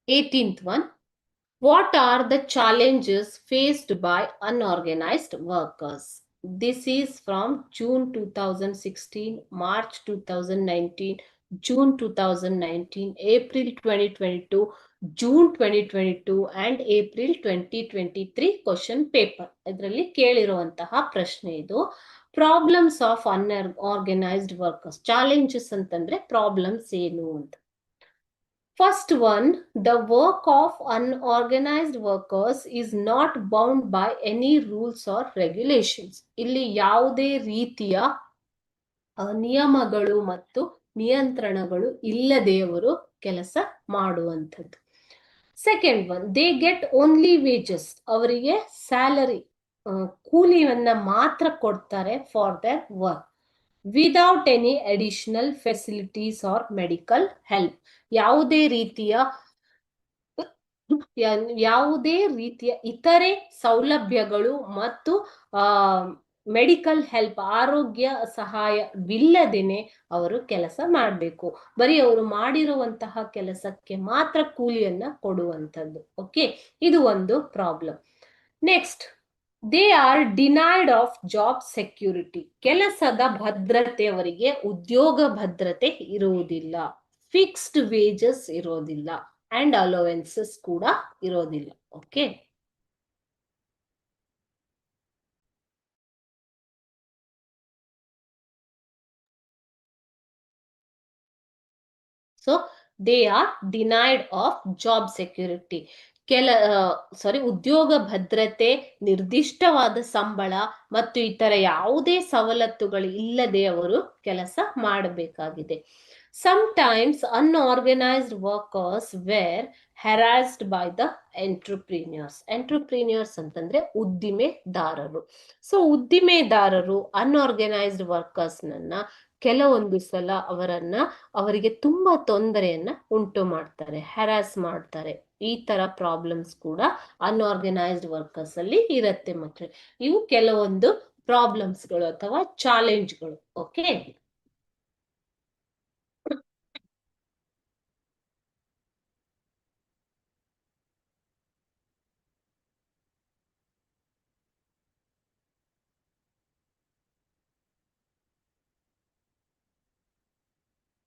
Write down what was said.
18th one. What are the challenges faced by unorganized workers? This is from June 2016, March 2019, June 2019, April 2022, June 2022 and April 2023 question paper. ಇದರಲ್ಲಿ ಕೇಳಿರುವಂತಹ ಪ್ರಶ್ನೆ ಇದು. Problems of unorganised workers. Challenges ಅಂತಂದ್ರೆ problems ಏನು ಅಂತ. First one, the work of unorganized workers is not bound by any rules or regulations. ಇಲ್ಲಿ ಯಾವುದೇ ರೀತಿಯ ನಿಯಮಗಳು ಮತ್ತು ನಿಯಂತ್ರಣಗಳು ಇಲ್ಲದೆ ಅವರು ಕೆಲಸ ಮಾಡುವಂಥದ್ದು. Second one, they get only wages. ಅವರಿಗೆ ಸ್ಯಾಲರಿ ಕೂಲಿಯನ್ನ ಮಾತ್ರ ಕೊಡ್ತಾರೆ for there work without any additional facilities R medical help. ಯಾವುದೇ ರೀತಿಯ ಇತರೆ ಸೌಲಭ್ಯಗಳು ಮತ್ತು ಮೆಡಿಕಲ್ ಹೆಲ್ಪ್, ಆರೋಗ್ಯ ಸಹಾಯವಿಲ್ಲದೇನೆ ಅವರು ಕೆಲಸ ಮಾಡಬೇಕು. ಬರೀ ಅವರು ಮಾಡಿರುವಂತಹ ಕೆಲಸಕ್ಕೆ ಮಾತ್ರ ಕೂಲಿಯನ್ನ ಕೊಡುವಂಥದ್ದು. ಓಕೆ, ಇದು ಒಂದು problem. Next, they are denied of job security. ಕೆಲಸದ ಭದ್ರತೆ, ಅವರಿಗೆ ಉದ್ಯೋಗ ಭದ್ರತೆ ಇರುವುದಿಲ್ಲ, ಫಿಕ್ಸ್ಡ್ ವೇಜಸ್ ಇರೋದಿಲ್ಲ ಅಂಡ್ ಅಲೋವೆನ್ಸಸ್ ಕೂಡ ಇರೋದಿಲ್ಲ. Okay, so they are denied of job security. ಉದ್ಯೋಗ ಭದ್ರತೆ, ನಿರ್ದಿಷ್ಟವಾದ ಸಂಬಳ ಮತ್ತು ಇತರ ಯಾವುದೇ ಸವಲತ್ತುಗಳು ಇಲ್ಲದೆ ಅವರು ಕೆಲಸ ಮಾಡಬೇಕಾಗಿದೆ. Sometimes unorganized workers were harassed by the entrepreneurs. Entrepreneurs ಅಂತಂದ್ರೆ ಉದ್ದಿಮೆದಾರರು. ಸೊ ಉದ್ದಿಮೆದಾರರು ಅನ್ಆರ್ಗನೈಸ್ಡ್ ವರ್ಕರ್ಸ್ ನನ್ನ ಕೆಲವೊಂದು ಸಲ ಅವರಿಗೆ ತುಂಬಾ ತೊಂದರೆಯನ್ನ ಉಂಟು ಮಾಡ್ತಾರೆ, ಹ್ಯಾರಾಸ್ ಮಾಡ್ತಾರೆ. ಈ ತರ ಪ್ರಾಬ್ಲಮ್ಸ್ ಕೂಡ ಅನ್ಆರ್ಗನೈಸ್ಡ್ ವರ್ಕರ್ಸ್ ಅಲ್ಲಿ ಇರುತ್ತೆ ಮಕ್ಕಳು. ಇವು ಕೆಲವೊಂದು ಪ್ರಾಬ್ಲಮ್ಸ್ಗಳು ಅಥವಾ ಚಾಲೆಂಜ್ಗಳು. ಓಕೆ,